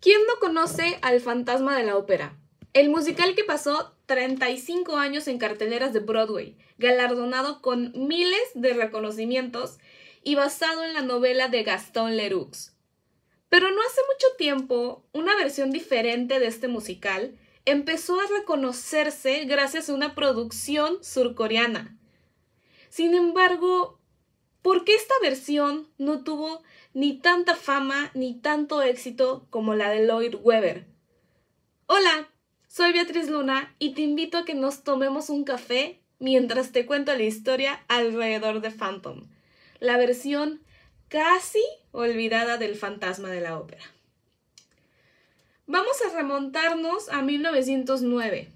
¿Quién no conoce al Fantasma de la Ópera? El musical que pasó 35 años en carteleras de Broadway, galardonado con miles de reconocimientos y basado en la novela de Gaston Leroux. Pero no hace mucho tiempo, una versión diferente de este musical empezó a reconocerse gracias a una producción surcoreana. Sin embargo, ¿por qué esta versión no tuvo ni tanta fama ni tanto éxito como la de Lloyd Webber? Hola, soy Beatriz Luna y te invito a que nos tomemos un café mientras te cuento la historia alrededor de Phantom, la versión casi olvidada del Fantasma de la Ópera. Vamos a remontarnos a 1909.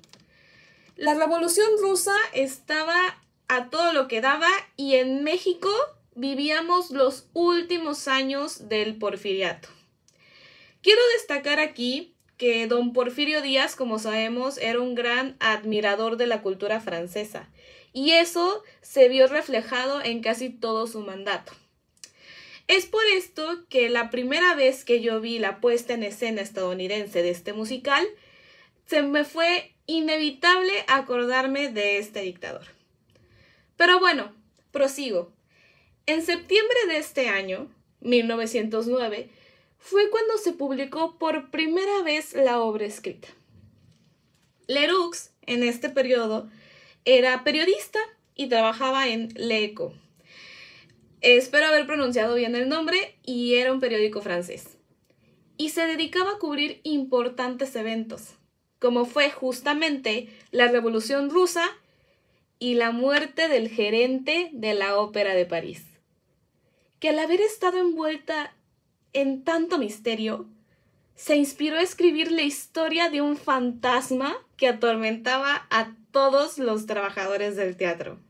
La Revolución Rusa estaba a todo lo que daba y en México vivíamos los últimos años del Porfiriato. Quiero destacar aquí que don Porfirio Díaz, como sabemos, era un gran admirador de la cultura francesa y eso se vio reflejado en casi todo su mandato. Es por esto que la primera vez que yo vi la puesta en escena estadounidense de este musical, se me fue inevitable acordarme de este dictador. Pero bueno, prosigo. En septiembre de este año, 1909, fue cuando se publicó por primera vez la obra escrita. Leroux, en este periodo, era periodista y trabajaba en L'Echo. Espero haber pronunciado bien el nombre, y era un periódico francés. Y se dedicaba a cubrir importantes eventos, como fue justamente la Revolución Rusa y la muerte del gerente de la Ópera de París, que al haber estado envuelta en tanto misterio, se inspiró a escribir la historia de un fantasma que atormentaba a todos los trabajadores del teatro.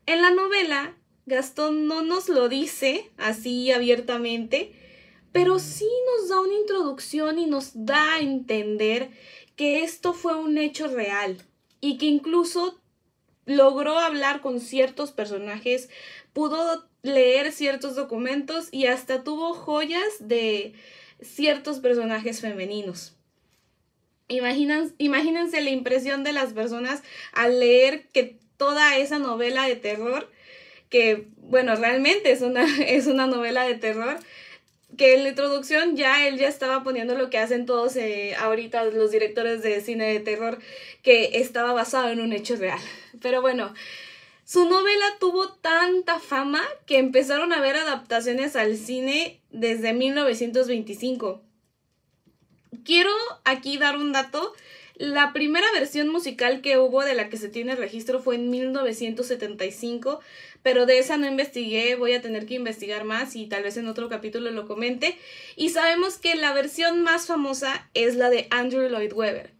En la novela, Gastón no nos lo dice así abiertamente, pero sí nos da una introducción y nos da a entender que esto fue un hecho real y que incluso logró hablar con ciertos personajes, pudo leer ciertos documentos y hasta tuvo joyas de ciertos personajes femeninos. Imagínense la impresión de las personas al leer que toda esa novela de terror, que bueno, realmente es una novela de terror, que en la introducción él ya estaba poniendo lo que hacen todos ahorita los directores de cine de terror, que estaba basado en un hecho real. Pero bueno, su novela tuvo tanta fama que empezaron a haber adaptaciones al cine desde 1925. Quiero aquí dar un dato. La primera versión musical que hubo de la que se tiene registro fue en 1975, pero de esa no investigué, voy a tener que investigar más y tal vez en otro capítulo lo comente. Y sabemos que la versión más famosa es la de Andrew Lloyd Webber,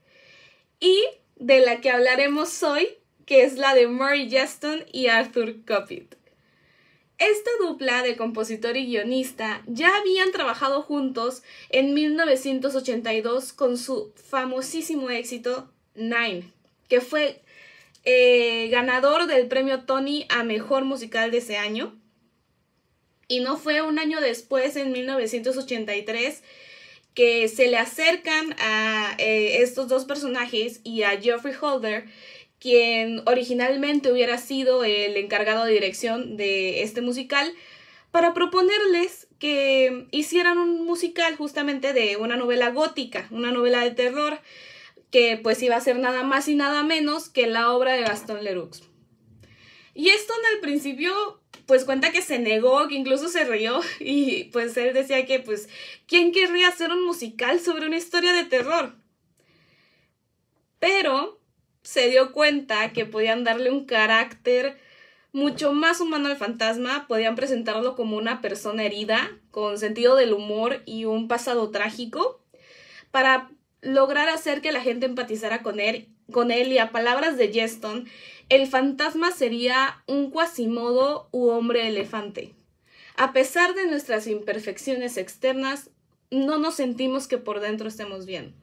y de la que hablaremos hoy, que es la de Murray Yeston y Arthur Kopit. Esta dupla de compositor y guionista ya habían trabajado juntos en 1982 con su famosísimo éxito Nine, que fue ganador del premio Tony a Mejor Musical de ese año. Y no fue un año después, en 1983, que se le acercan a estos dos personajes y a Geoffrey Holder, quien originalmente hubiera sido el encargado de dirección de este musical, para proponerles que hicieran un musical justamente de una novela gótica, una novela de terror, que pues iba a ser nada más y nada menos que la obra de Gaston Leroux. Y Easton al principio pues cuenta que se negó, que incluso se rió, y pues él decía que pues ¿quién querría hacer un musical sobre una historia de terror? Pero se dio cuenta que podían darle un carácter mucho más humano al fantasma, podían presentarlo como una persona herida, con sentido del humor y un pasado trágico, para lograr hacer que la gente empatizara con él y, a palabras de Yeston, el fantasma sería un Quasimodo u hombre elefante. A pesar de nuestras imperfecciones externas, no nos sentimos que por dentro estemos bien.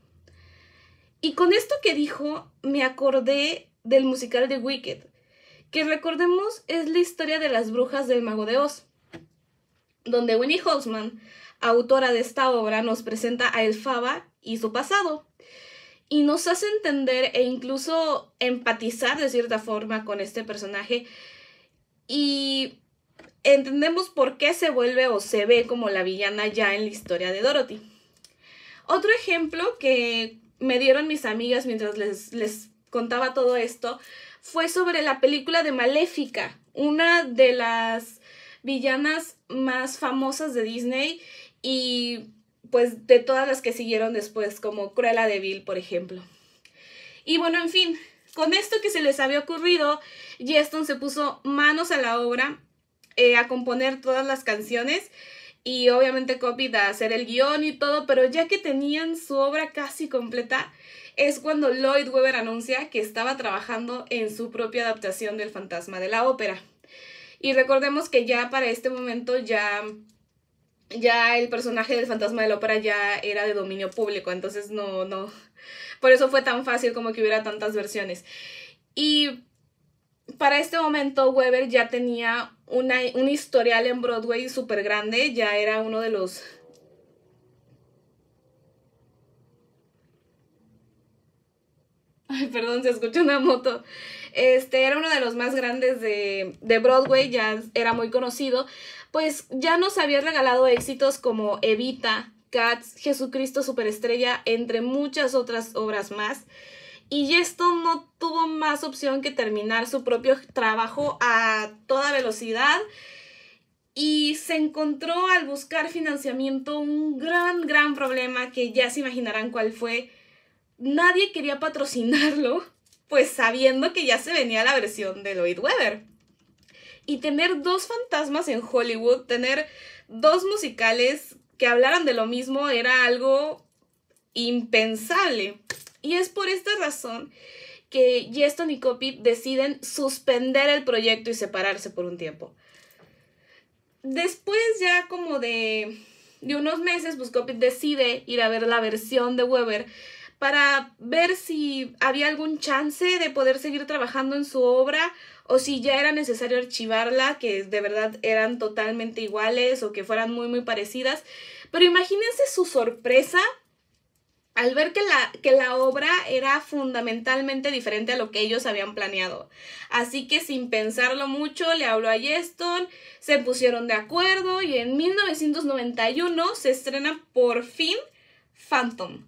Y con esto que dijo, me acordé del musical de Wicked, que recordemos es la historia de las brujas del Mago de Oz, donde Winnie Holzman autora de esta obra, nos presenta a Elphaba y su pasado. Y nos hace entender e incluso empatizar de cierta forma con este personaje. Y entendemos por qué se vuelve o se ve como la villana ya en la historia de Dorothy. Otro ejemplo que me dieron mis amigas mientras les contaba todo esto fue sobre la película de Maléfica, una de las villanas más famosas de Disney y pues de todas las que siguieron después, como Cruella de Vil, por ejemplo. Y bueno, en fin, con esto que se les había ocurrido, Yeston se puso manos a la obra a componer todas las canciones y obviamente Copied a hacer el guión y todo, pero ya que tenían su obra casi completa, es cuando Lloyd Webber anuncia que estaba trabajando en su propia adaptación del Fantasma de la Ópera. Y recordemos que ya para este momento ya el personaje del Fantasma de la Ópera ya era de dominio público, entonces no, por eso fue tan fácil como que hubiera tantas versiones. Y para este momento Webber ya tenía un historial en Broadway súper grande, ya era uno de los... Ay, perdón, se escucha una moto. Era uno de los más grandes de Broadway, ya era muy conocido, pues ya nos había regalado éxitos como Evita, Cats, Jesucristo Superestrella, entre muchas otras obras más. Y Yeston no tuvo más opción que terminar su propio trabajo a toda velocidad y se encontró al buscar financiamiento un gran problema que ya se imaginarán cuál fue. Nadie quería patrocinarlo, pues sabiendo que ya se venía la versión de Lloyd Webber. Y tener dos fantasmas en Hollywood, tener dos musicales que hablaran de lo mismo era algo impensable. Y es por esta razón que Yeston y Copied deciden suspender el proyecto y separarse por un tiempo. Después ya como de unos meses, pues Copied decide ir a ver la versión de Webber para ver si había algún chance de poder seguir trabajando en su obra o si ya era necesario archivarla, que de verdad eran totalmente iguales o que fueran muy parecidas. Pero imagínense su sorpresa al ver que la obra era fundamentalmente diferente a lo que ellos habían planeado. Así que sin pensarlo mucho, le habló a Yeston, se pusieron de acuerdo y en 1991 se estrena por fin Phantom,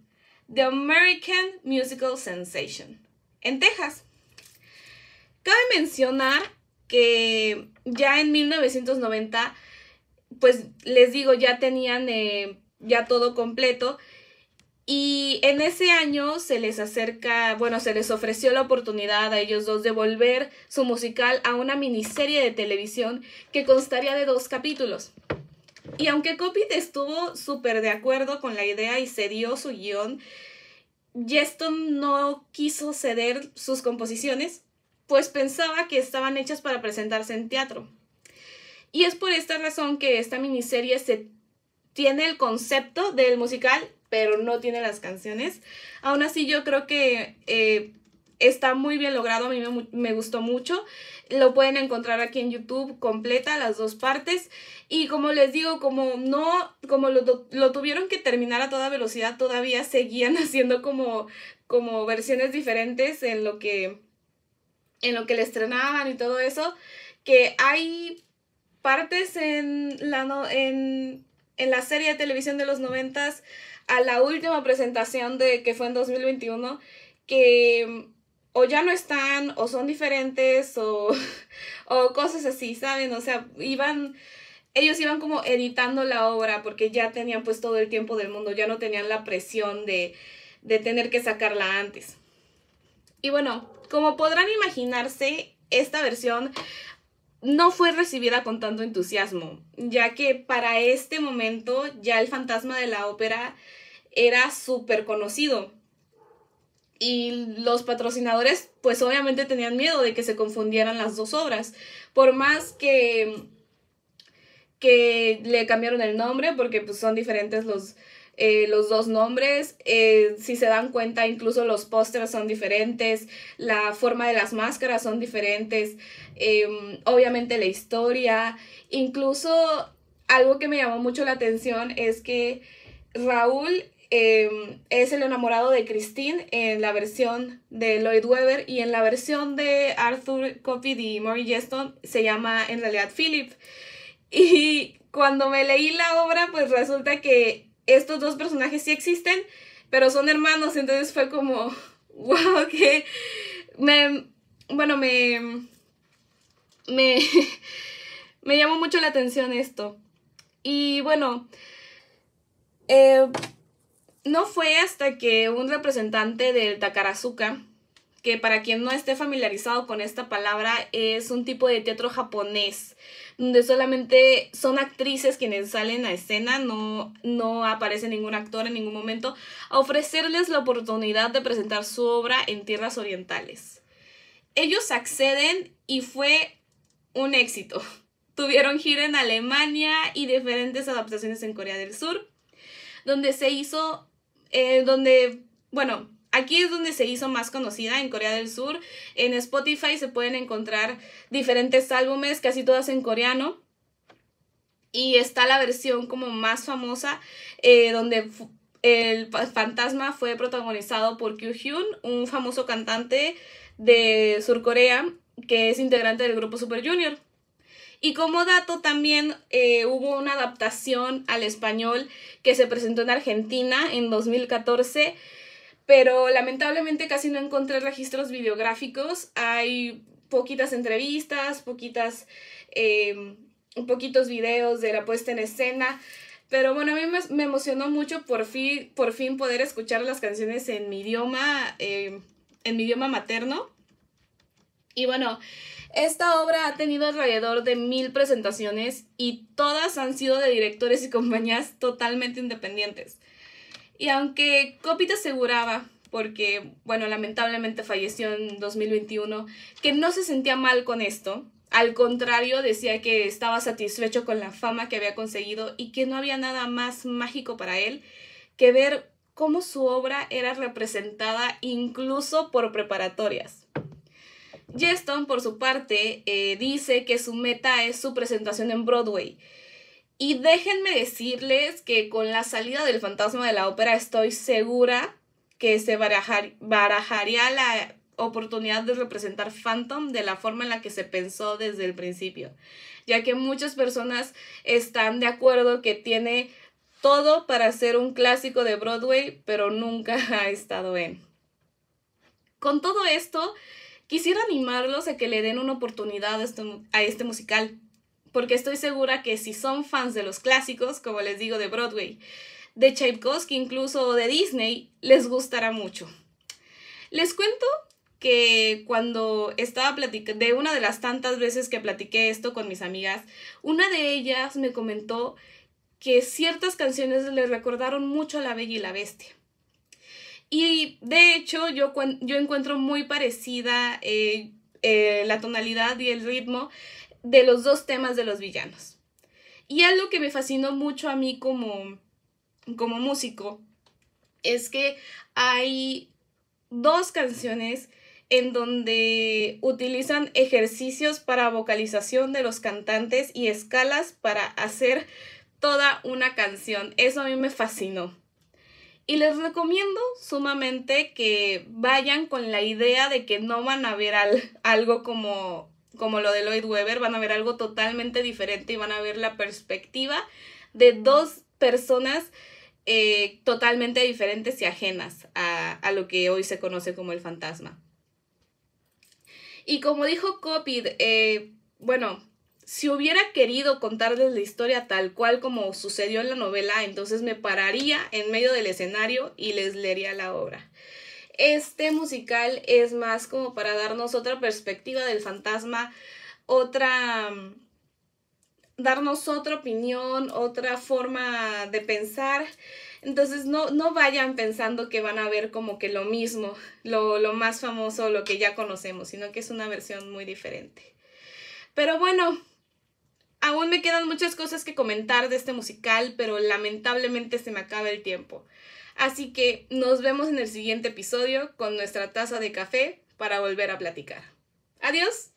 The American Musical Sensation, en Texas. Cabe mencionar que ya en 1990, pues les digo, ya tenían ya todo completo. Y en ese año se les ofreció la oportunidad a ellos dos de volver su musical a una miniserie de televisión que constaría de 2 capítulos. Y aunque Copied estuvo súper de acuerdo con la idea y cedió su guión, Yeston no quiso ceder sus composiciones, pues pensaba que estaban hechas para presentarse en teatro. Y es por esta razón que esta miniserie tiene el concepto del musical, pero no tiene las canciones. Aún así yo creo que está muy bien logrado, a mí me gustó mucho. Lo pueden encontrar aquí en YouTube completa, las 2 partes. Y como les digo, como lo tuvieron que terminar a toda velocidad, todavía seguían haciendo como versiones diferentes en lo que le estrenaban y todo eso. Que hay partes en la serie de televisión de los 90s, a la última presentación que fue en 2021, que o ya no están, o son diferentes, o cosas así, ¿saben? O sea, ellos iban como editando la obra porque ya tenían pues todo el tiempo del mundo, ya no tenían la presión de tener que sacarla antes. Y bueno, como podrán imaginarse, esta versión no fue recibida con tanto entusiasmo, ya que para este momento ya el Fantasma de la Ópera era súper conocido. Y los patrocinadores pues obviamente tenían miedo de que se confundieran las 2 obras. Por más que le cambiaron el nombre, porque pues son diferentes los 2 nombres. Si se dan cuenta, incluso los pósters son diferentes, la forma de las máscaras son diferentes, obviamente la historia, incluso algo que me llamó mucho la atención es que Raúl es el enamorado de Christine en la versión de Lloyd Webber, y en la versión de Arthur Coppid y Maury Geston se llama en realidad Philip. Y cuando me leí la obra, pues resulta que estos dos personajes sí existen, pero son hermanos, entonces fue como, wow, que bueno, me, me llamó mucho la atención esto. Y bueno, no fue hasta que un representante del Takarazuka, que para quien no esté familiarizado con esta palabra, es un tipo de teatro japonés, donde solamente son actrices quienes salen a escena, no aparece ningún actor en ningún momento, a ofrecerles la oportunidad de presentar su obra en tierras orientales. Ellos acceden y fue un éxito. Tuvieron gira en Alemania y diferentes adaptaciones en Corea del Sur, donde se hizo, bueno, aquí es donde se hizo más conocida, en Corea del Sur. En Spotify se pueden encontrar diferentes álbumes, casi todas en coreano. Y está la versión como más famosa, donde el fantasma fue protagonizado por Kyu Hyun, un famoso cantante de Surcorea que es integrante del grupo Super Junior. Y como dato también hubo una adaptación al español que se presentó en Argentina en 2014, pero lamentablemente casi no encontré registros videográficos. Hay poquitas entrevistas, poquitos videos de la puesta en escena. Pero bueno, a mí me emocionó mucho por fin poder escuchar las canciones en mi idioma materno. Y bueno, esta obra ha tenido alrededor de 1000 presentaciones y todas han sido de directores y compañías totalmente independientes. Y aunque Coppit aseguraba, porque, bueno, lamentablemente falleció en 2021, que no se sentía mal con esto, al contrario, decía que estaba satisfecho con la fama que había conseguido y que no había nada más mágico para él que ver cómo su obra era representada incluso por preparatorias. Geston, por su parte, dice que su meta es su presentación en Broadway. Y déjenme decirles que con la salida del Fantasma de la Ópera estoy segura que se barajaría la oportunidad de representar Phantom de la forma en la que se pensó desde el principio, ya que muchas personas están de acuerdo que tiene todo para ser un clásico de Broadway, pero nunca ha estado en. Con todo esto, quisiera animarlos a que le den una oportunidad a este musical, porque estoy segura que si son fans de los clásicos, como les digo, de Broadway, de Tchaikovsky incluso, o de Disney, les gustará mucho. Les cuento que cuando estaba platicando, de una de las tantas veces que platiqué esto con mis amigas, una de ellas me comentó que ciertas canciones le recordaron mucho a La Bella y la Bestia. Y de hecho yo encuentro muy parecida la tonalidad y el ritmo de los dos temas de los villanos. Y algo que me fascinó mucho a mí como músico es que hay dos canciones en donde utilizan ejercicios para vocalización de los cantantes y escalas para hacer toda una canción. Eso a mí me fascinó. Y les recomiendo sumamente que vayan con la idea de que no van a ver algo como lo de Lloyd Webber, van a ver algo totalmente diferente y van a ver la perspectiva de dos personas totalmente diferentes y ajenas a lo que hoy se conoce como el fantasma. Y como dijo Coppit, bueno, si hubiera querido contarles la historia tal cual como sucedió en la novela, entonces me pararía en medio del escenario y les leería la obra. Este musical es más como para darnos otra perspectiva del fantasma, darnos otra opinión, otra forma de pensar. Entonces no vayan pensando que van a ver como que lo mismo, lo más famoso, lo que ya conocemos, sino que es una versión muy diferente. Pero bueno, aún me quedan muchas cosas que comentar de este musical, pero lamentablemente se me acaba el tiempo. Así que nos vemos en el siguiente episodio con nuestra taza de café para volver a platicar. ¡Adiós!